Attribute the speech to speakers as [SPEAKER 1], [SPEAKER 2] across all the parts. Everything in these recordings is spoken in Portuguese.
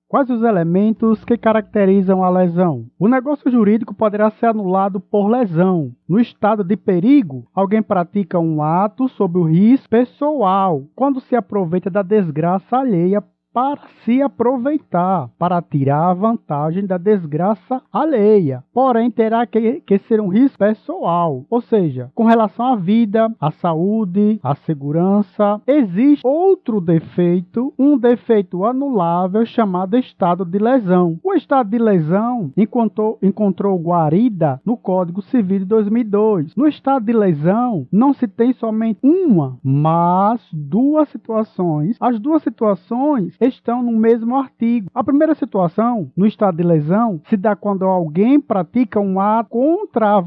[SPEAKER 1] Quais os elementos que caracterizam a lesão? O negócio jurídico poderá ser anulado por lesão. No estado de perigo, alguém pratica um ato sob o risco pessoal, quando se aproveita da desgraça alheia para se aproveitar, para tirar a vantagem da desgraça alheia. Porém, terá que ser um risco pessoal, ou seja, com relação à vida, à saúde, à segurança. Existe outro defeito, um defeito anulável chamado estado de lesão. O estado de lesão encontrou guarida no Código Civil de 2002. No estado de lesão, não se tem somente uma, mas duas situações. As duas situações estão no mesmo artigo. A primeira situação, no estado de lesão, se dá quando alguém pratica um ato contra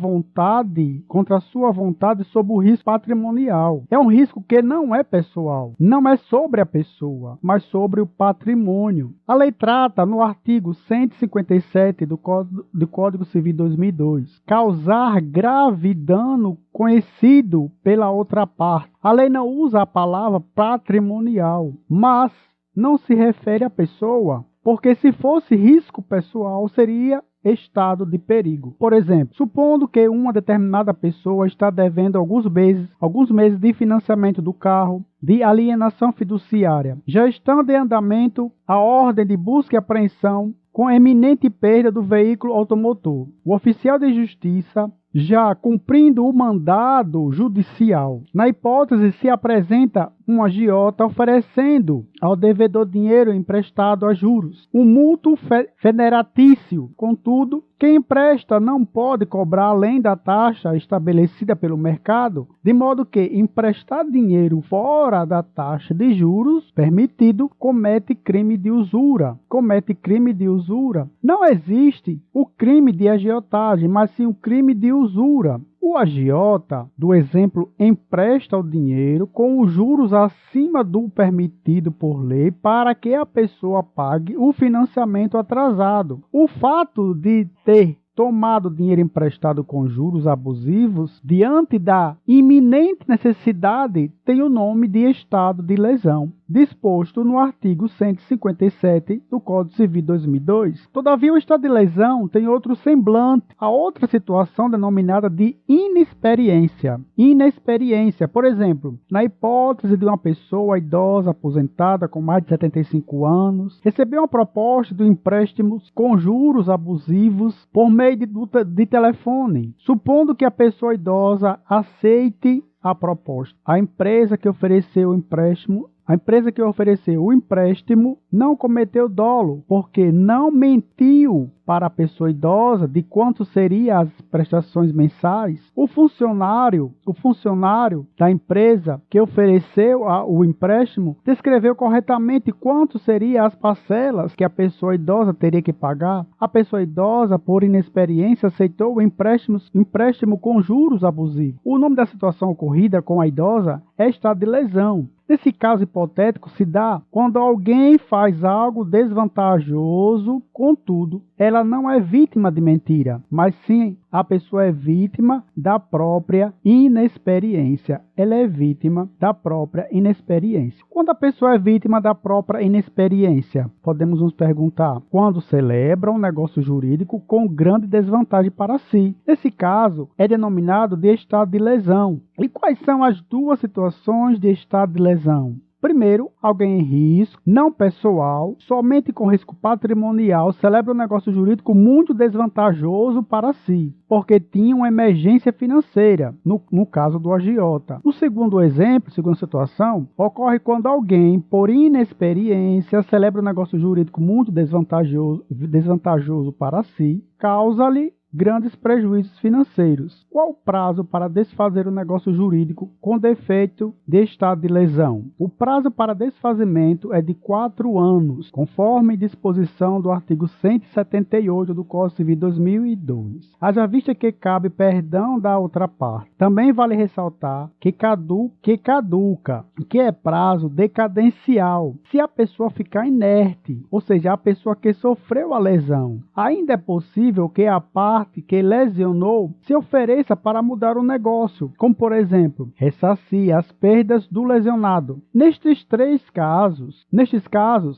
[SPEAKER 1] a sua vontade, sob o risco patrimonial. É um risco que não é pessoal, não é sobre a pessoa, mas sobre o patrimônio. A lei trata, no artigo 157 do Código Civil 2002, causar grave dano conhecido pela outra parte. A lei não usa a palavra patrimonial, mas não se refere à pessoa, porque se fosse risco pessoal, seria estado de perigo. Por exemplo, supondo que uma determinada pessoa está devendo alguns meses de financiamento do carro, de alienação fiduciária. Já estando em andamento a ordem de busca e apreensão com eminente perda do veículo automotor. O oficial de justiça, já cumprindo o mandado judicial, na hipótese se apresenta um agiota oferecendo ao devedor dinheiro emprestado a juros, um mútuo federatício. Contudo, quem empresta não pode cobrar além da taxa estabelecida pelo mercado, de modo que emprestar dinheiro fora da taxa de juros permitido comete crime de usura. Não existe o crime de agiotagem, mas sim o crime de usura. O agiota, do exemplo, empresta o dinheiro com os juros acima do permitido por lei para que a pessoa pague o financiamento atrasado. O fato de ter tomado dinheiro emprestado com juros abusivos diante da iminente necessidade tem o nome de estado de lesão, disposto no artigo 157 do Código Civil 2002. Todavia, o estado de lesão tem outro semblante, a outra situação denominada de inexperiência. Por exemplo, na hipótese de uma pessoa idosa aposentada com mais de 75 anos, receber uma proposta de empréstimo com juros abusivos por meio de telefone. Supondo que a pessoa idosa aceite a proposta, a empresa que ofereceu o empréstimo não cometeu dolo, porque não mentiu para a pessoa idosa de quanto seriam as prestações mensais. O funcionário da empresa que ofereceu o empréstimo descreveu corretamente quanto seriam as parcelas que a pessoa idosa teria que pagar. A pessoa idosa, por inexperiência, aceitou o empréstimo com juros abusivos. O nome da situação ocorrida com a idosa é estado de lesão. Nesse caso hipotético se dá quando alguém faz algo desvantajoso, contudo, ela não é vítima de mentira, mas sim a pessoa é vítima da própria inexperiência. Ela é vítima da própria inexperiência. Quando a pessoa é vítima da própria inexperiência, podemos nos perguntar quando celebra um negócio jurídico com grande desvantagem para si. Nesse caso, é denominado de estado de lesão. E quais são as duas situações de estado de lesão? Primeiro, alguém em risco, não pessoal, somente com risco patrimonial, celebra um negócio jurídico muito desvantajoso para si, porque tinha uma emergência financeira, no caso do agiota. O segunda situação, ocorre quando alguém, por inexperiência, celebra um negócio jurídico muito desvantajoso para si, causa-lhe grandes prejuízos financeiros. Qual o prazo para desfazer o negócio jurídico com defeito de estado de lesão? O prazo para desfazimento é de 4 anos, conforme disposição do artigo 178 do Código Civil 2002. Haja vista que cabe perdão da outra parte. Também vale ressaltar que caduca, que é prazo decadencial, se a pessoa ficar inerte, ou seja, a pessoa que sofreu a lesão. Ainda é possível que a parte parte que lesionou se ofereça para mudar o negócio, como por exemplo, ressarcir as perdas do lesionado. Nestes casos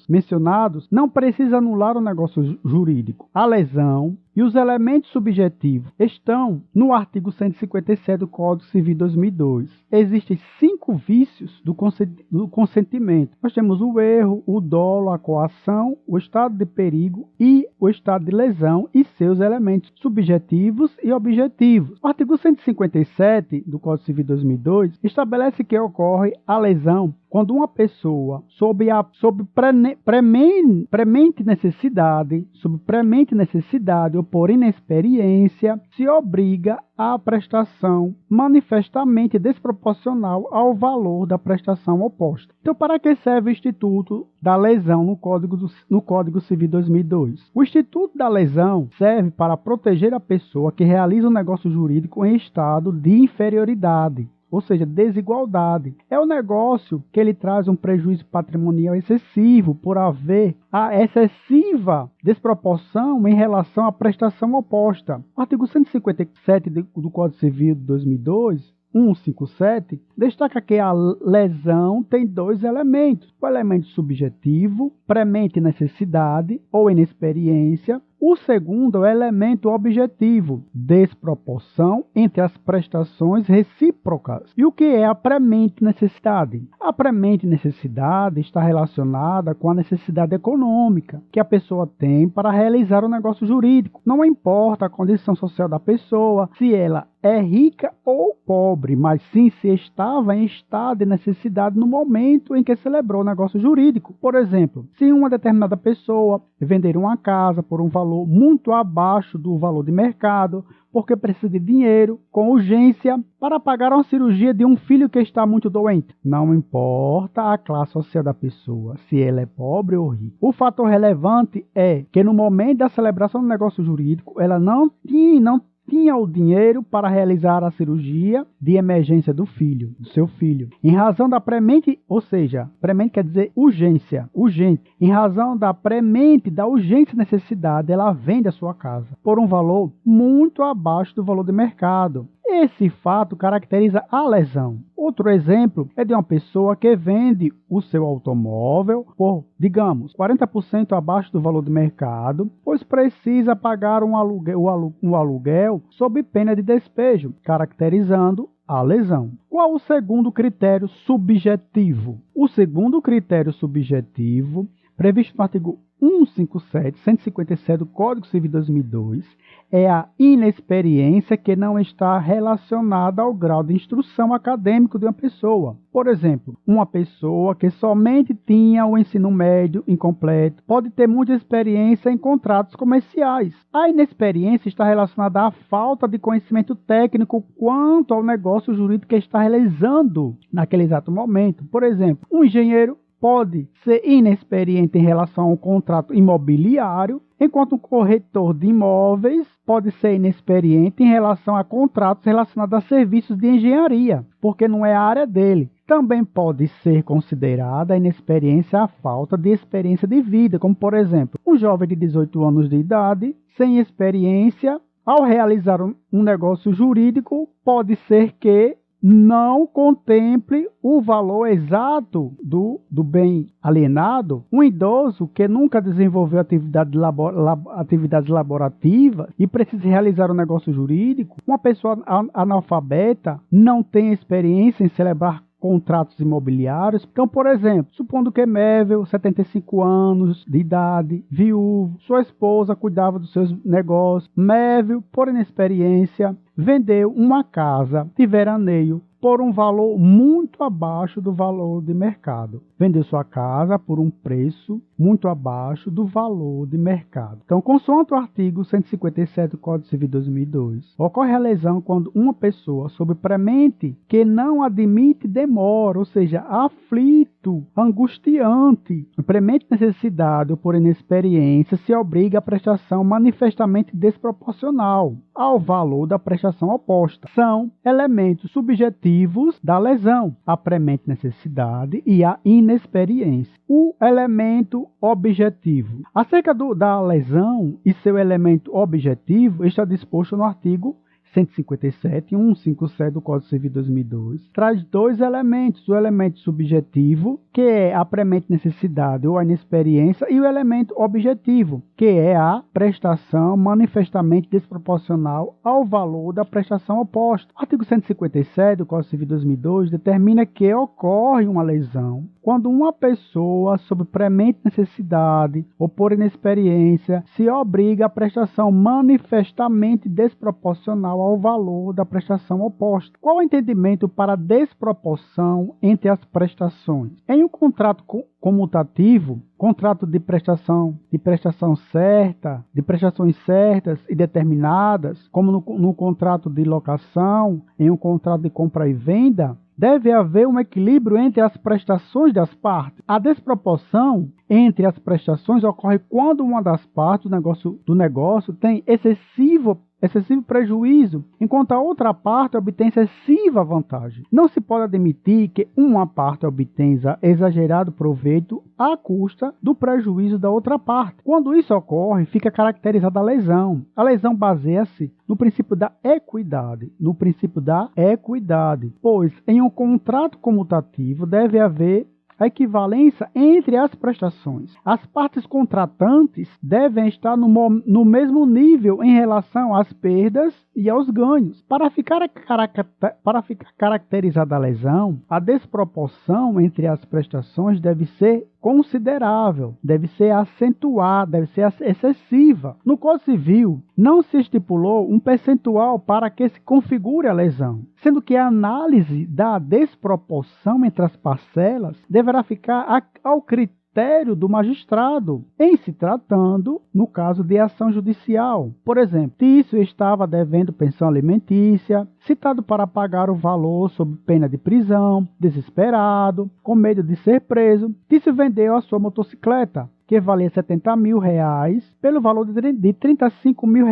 [SPEAKER 1] mencionados, não precisa anular o negócio jurídico. A lesão e os elementos subjetivos estão no artigo 157 do Código Civil 2002. Existem 5 vícios do consentimento. Nós temos o erro, o dolo, a coação, o estado de perigo e o estado de lesão e seus elementos subjetivos e objetivos. O artigo 157 do Código Civil 2002 estabelece que ocorre a lesão quando uma pessoa, sob premente necessidade ou por inexperiência, se obriga à prestação manifestamente desproporcional ao valor da prestação oposta. Então, para que serve o Instituto da Lesão no Código Civil 2002? O Instituto da Lesão serve para proteger a pessoa que realiza um negócio jurídico em estado de inferioridade, ou seja, desigualdade. É o negócio que ele traz um prejuízo patrimonial excessivo por haver a excessiva desproporção em relação à prestação oposta. O artigo 157 do Código Civil de 2002, 157, destaca que a lesão tem 2 elementos: o elemento subjetivo, premente necessidade ou inexperiência. O segundo é o elemento objetivo, desproporção entre as prestações recíprocas. E o que é a premente necessidade? A premente necessidade está relacionada com a necessidade econômica que a pessoa tem para realizar o negócio jurídico. Não importa a condição social da pessoa, se ela é rica ou pobre, mas sim se estava em estado de necessidade no momento em que celebrou o negócio jurídico. Por exemplo, se uma determinada pessoa vender uma casa por um valor muito abaixo do valor de mercado, porque precisa de dinheiro com urgência para pagar uma cirurgia de um filho que está muito doente. Não importa a classe social da pessoa, se ela é pobre ou rica. O fator relevante é que no momento da celebração do negócio jurídico, ela não tinha o dinheiro para realizar a cirurgia de emergência do seu filho. Em razão da premente, ou seja, premente quer dizer urgência, urgente. Em razão da premente, da urgência e necessidade, ela vende a sua casa por um valor muito abaixo do valor de mercado. Esse fato caracteriza a lesão. Outro exemplo é de uma pessoa que vende o seu automóvel por, digamos, 40% abaixo do valor de mercado, pois precisa pagar um aluguel sob pena de despejo, caracterizando a lesão. Qual o segundo critério subjetivo? O segundo critério subjetivo, previsto no artigo 157 do Código Civil 2002, é a inexperiência que não está relacionada ao grau de instrução acadêmico de uma pessoa. Por exemplo, uma pessoa que somente tinha o ensino médio incompleto pode ter muita experiência em contratos comerciais. A inexperiência está relacionada à falta de conhecimento técnico quanto ao negócio jurídico que está realizando naquele exato momento. Por exemplo, um engenheiro pode ser inexperiente em relação ao contrato imobiliário, enquanto um corretor de imóveis pode ser inexperiente em relação a contratos relacionados a serviços de engenharia, porque não é a área dele. Também pode ser considerada a inexperiência a falta de experiência de vida, como por exemplo, um jovem de 18 anos de idade, sem experiência, ao realizar um negócio jurídico, pode ser que não contemple o valor exato do bem alienado. Um idoso que nunca desenvolveu atividades laborativas e precisa realizar um negócio jurídico, uma pessoa analfabeta não tem experiência em celebrar contratos imobiliários. Então, por exemplo, supondo que Mével, 75 anos de idade, viúvo, sua esposa cuidava dos seus negócios. Mével, por inexperiência, vendeu uma casa de veraneio por um valor muito abaixo do valor de mercado. Vendeu sua casa por um preço muito abaixo do valor de mercado. Então, consoante o artigo 157 do Código Civil 2002, ocorre a lesão quando uma pessoa, sob premente que não admite demora, ou seja, aflita muito angustiante. O premente necessidade ou por inexperiência se obriga à prestação manifestamente desproporcional ao valor da prestação oposta. São elementos subjetivos da lesão, a premente necessidade e a inexperiência. O elemento objetivo. Acerca da lesão e seu elemento objetivo, está disposto no artigo 157, 157 do Código Civil de 2002, traz dois elementos, o elemento subjetivo, que é a premente necessidade ou a inexperiência, e o elemento objetivo, que é a prestação manifestamente desproporcional ao valor da prestação oposta. O artigo 157 do Código Civil de 2002 determina que ocorre uma lesão quando uma pessoa, sob premente necessidade ou por inexperiência, se obriga à prestação manifestamente desproporcional ao valor da prestação oposta. Qual o entendimento para a desproporção entre as prestações? Em um contrato comutativo, contrato de prestação certa, de prestações certas e determinadas, como no contrato de locação, em um contrato de compra e venda, deve haver um equilíbrio entre as prestações das partes. A desproporção entre as prestações ocorre quando uma das partes do negócio tem excessivo prejuízo, enquanto a outra parte obtém excessiva vantagem. Não se pode admitir que uma parte obtenha exagerado proveito à custa do prejuízo da outra parte. Quando isso ocorre, fica caracterizada a lesão. A lesão baseia-se no princípio da equidade, pois em um contrato comutativo deve haver a equivalência entre as prestações. As partes contratantes devem estar no mesmo nível em relação às perdas e aos ganhos. Para ficar caracterizada a lesão, a desproporção entre as prestações deve ser considerável, deve ser acentuada, deve ser excessiva. No Código Civil, não se estipulou um percentual para que se configure a lesão, sendo que a análise da desproporção entre as parcelas deverá ficar ao critério do magistrado, em se tratando, no caso de ação judicial. Por exemplo, Tício estava devendo pensão alimentícia, citado para pagar o valor sob pena de prisão, desesperado, com medo de ser preso. Tício vendeu a sua motocicleta, que valia R$70 mil, pelo valor de R$35 mil,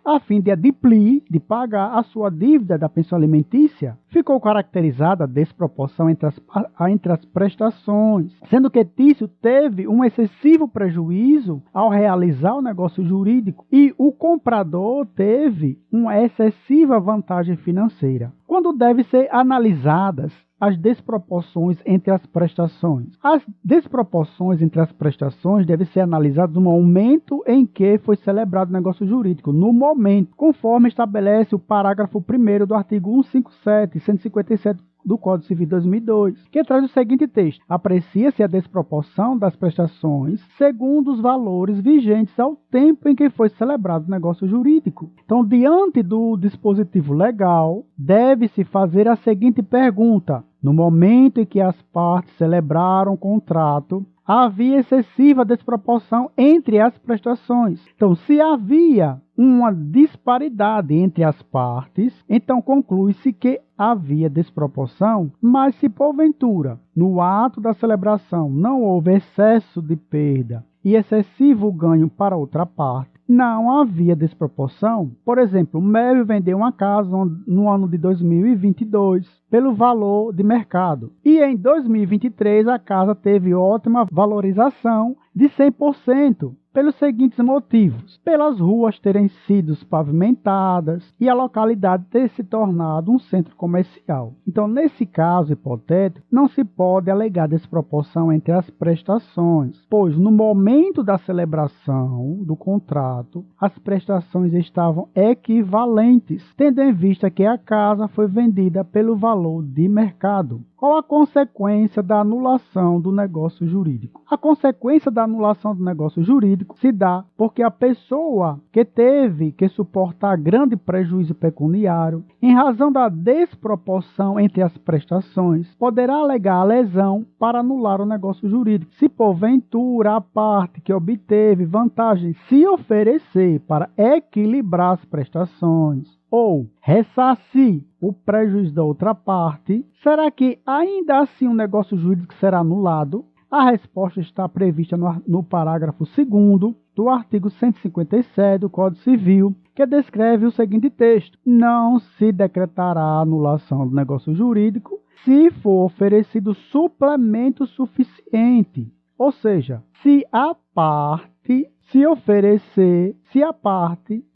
[SPEAKER 1] a fim de adiplir, de pagar a sua dívida da pensão alimentícia. Ficou caracterizada a desproporção entre as prestações, sendo que Tício teve um excessivo prejuízo ao realizar o negócio jurídico e o comprador teve uma excessiva vantagem financeira. Quando devem ser analisadas as desproporções entre as prestações? As desproporções entre as prestações devem ser analisadas no momento em que foi celebrado o negócio jurídico, no momento, conforme estabelece o parágrafo 1º do artigo 157 e 157 do Código Civil de 2002, que traz o seguinte texto: aprecia-se a desproporção das prestações segundo os valores vigentes ao tempo em que foi celebrado o negócio jurídico. Então, diante do dispositivo legal, deve-se fazer a seguinte pergunta: no momento em que as partes celebraram o contrato, havia excessiva desproporção entre as prestações. Então, se havia uma disparidade entre as partes, então conclui-se que havia desproporção, mas se porventura, no ato da celebração, não houve excesso de perda e excessivo ganho para outra parte, não havia desproporção. Por exemplo, o Mévio vendeu uma casa no ano de 2022 pelo valor de mercado. E em 2023 a casa teve ótima valorização de 100%. Pelos seguintes motivos: pelas ruas terem sido pavimentadas e a localidade ter se tornado um centro comercial. Então, nesse caso hipotético, não se pode alegar desproporção entre as prestações, pois no momento da celebração do contrato, as prestações estavam equivalentes, tendo em vista que a casa foi vendida pelo valor de mercado. Qual a consequência da anulação do negócio jurídico? A consequência da anulação do negócio jurídico se dá porque a pessoa que teve que suportar grande prejuízo pecuniário em razão da desproporção entre as prestações poderá alegar a lesão para anular o negócio jurídico, se porventura a parte que obteve vantagem se oferecer para equilibrar as prestações, ou ressarcir o prejuízo da outra parte, será que ainda assim o negócio jurídico será anulado? A resposta está prevista no parágrafo 2º do artigo 157 do Código Civil, que descreve o seguinte texto: não se decretará a anulação do negócio jurídico se for oferecido suplemento suficiente, ou seja, se a parte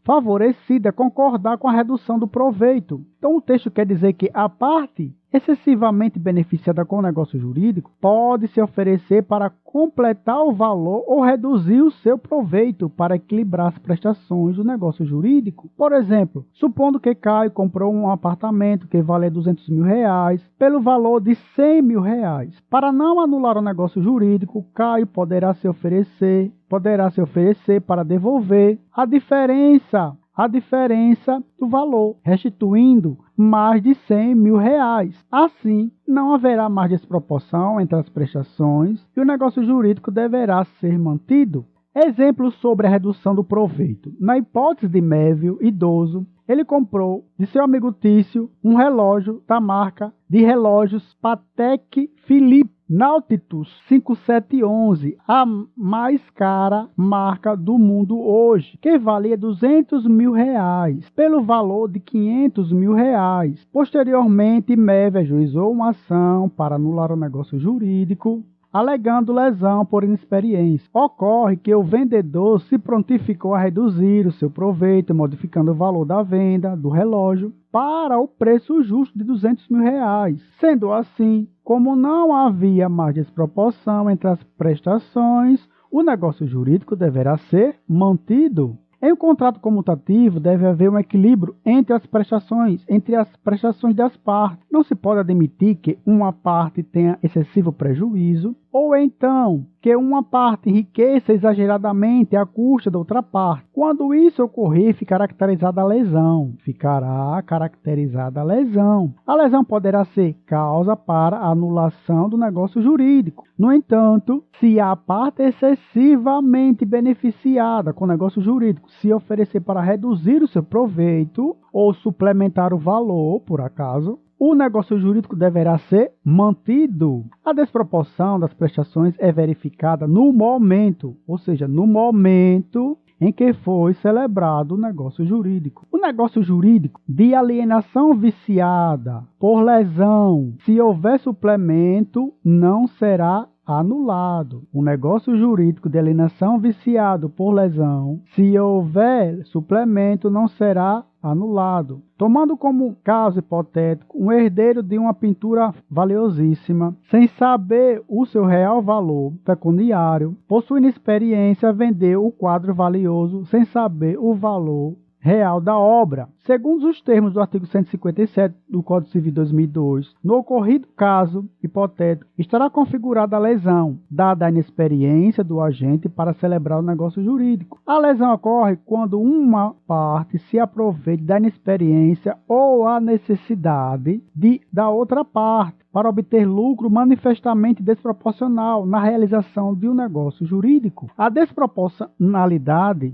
[SPEAKER 1] favorecida concordar com a redução do proveito. Então o texto quer dizer que a parte excessivamente beneficiada com o negócio jurídico pode se oferecer para completar o valor ou reduzir o seu proveito para equilibrar as prestações do negócio jurídico. Por exemplo, supondo que Caio comprou um apartamento que vale R$200 mil pelo valor de R$100 mil. Para não anular o negócio jurídico, Caio poderá se oferecer para devolver a diferença do valor, restituindo mais de R$100 mil. Assim, não haverá mais desproporção entre as prestações e o negócio jurídico deverá ser mantido. Exemplo sobre a redução do proveito. Na hipótese de Mévio, idoso, ele comprou de seu amigo Tício um relógio da marca de relógios Patek Philippe Nautilus 5711, a mais cara marca do mundo hoje, que valia R$200 mil, pelo valor de R$500 mil. Posteriormente, Mévio ajuizou uma ação para anular o negócio jurídico, alegando lesão por inexperiência. Ocorre que o vendedor se prontificou a reduzir o seu proveito, modificando o valor da venda do relógio para o preço justo de R$200 mil. Sendo assim, como não havia mais desproporção entre as prestações, o negócio jurídico deverá ser mantido. Em um contrato comutativo, deve haver um equilíbrio entre as prestações das partes. Não se pode admitir que uma parte tenha excessivo prejuízo, ou então que uma parte enriqueça exageradamente à custa da outra parte. Quando isso ocorrer, ficará caracterizada a lesão. A lesão poderá ser causa para a anulação do negócio jurídico. No entanto, se a parte excessivamente beneficiada com o negócio jurídico se oferecer para reduzir o seu proveito ou suplementar o valor, por acaso, o negócio jurídico deverá ser mantido. A desproporção das prestações é verificada no momento, ou seja, no momento em que foi celebrado o negócio jurídico. O negócio jurídico de alienação viciada por lesão, se houver suplemento, não será anulado. O negócio jurídico de alienação viciado por lesão, se houver suplemento, não será anulado. Tomando como caso hipotético um herdeiro de uma pintura valiosíssima, sem saber o seu real valor pecuniário, por sua inexperiência vendeu o quadro valioso sem saber o valor real da obra. Segundo os termos do artigo 157 do Código Civil 2002, no ocorrido caso hipotético, estará configurada a lesão, dada a inexperiência do agente para celebrar o negócio jurídico. A lesão ocorre quando uma parte se aproveita da inexperiência ou a necessidade da outra parte para obter lucro manifestamente desproporcional na realização de um negócio jurídico. A desproporcionalidade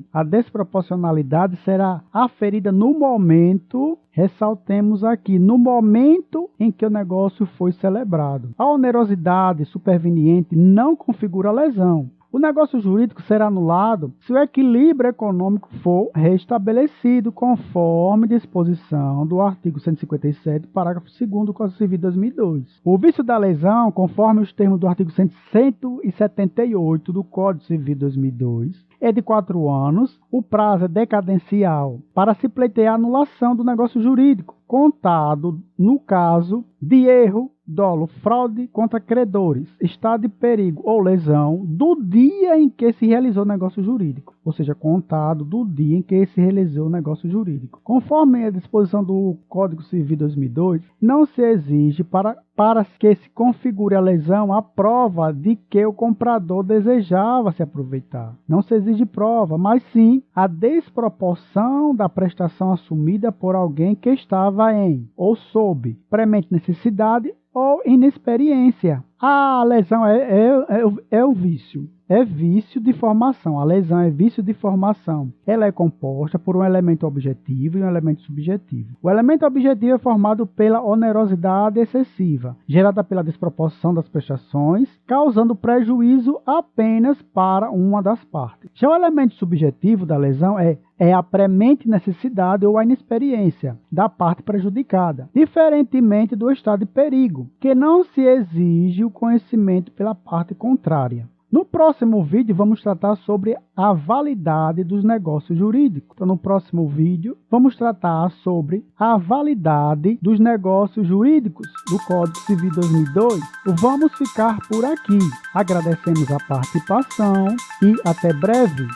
[SPEAKER 1] será aferida no momento, ressaltemos aqui, no momento em que o negócio foi celebrado. A onerosidade superveniente não configura lesão. O negócio jurídico será anulado se o equilíbrio econômico for restabelecido conforme disposição do artigo 157, parágrafo 2º do Código Civil de 2002. O vício da lesão, conforme os termos do artigo 178 do Código Civil de 2002, é de 4 anos. O prazo é decadencial para se pleitear a anulação do negócio jurídico, contado no caso de erro, dolo, fraude contra credores, estado de perigo ou lesão do dia em que se realizou o negócio jurídico, ou seja, contado do dia em que se realizou o negócio jurídico. Conforme a disposição do Código Civil 2002, não se exige para que se configure a lesão a prova de que o comprador desejava se aproveitar. Não se exige prova, mas sim a desproporção da prestação assumida por alguém que estava em ou sob premente necessidade ou inexperiência. A lesão é o vício. É vício de formação. A lesão é vício de formação. Ela é composta por um elemento objetivo e um elemento subjetivo. O elemento objetivo é formado pela onerosidade excessiva, gerada pela desproporção das prestações, causando prejuízo apenas para uma das partes. Já o elemento subjetivo da lesão é a premente necessidade ou a inexperiência da parte prejudicada, diferentemente do estado de perigo, que não se exige o conhecimento pela parte contrária. No próximo vídeo, vamos tratar sobre a validade dos negócios jurídicos. Então, no próximo vídeo, vamos tratar sobre a validade dos negócios jurídicos do Código Civil 2002. Vamos ficar por aqui. Agradecemos a participação e até breve.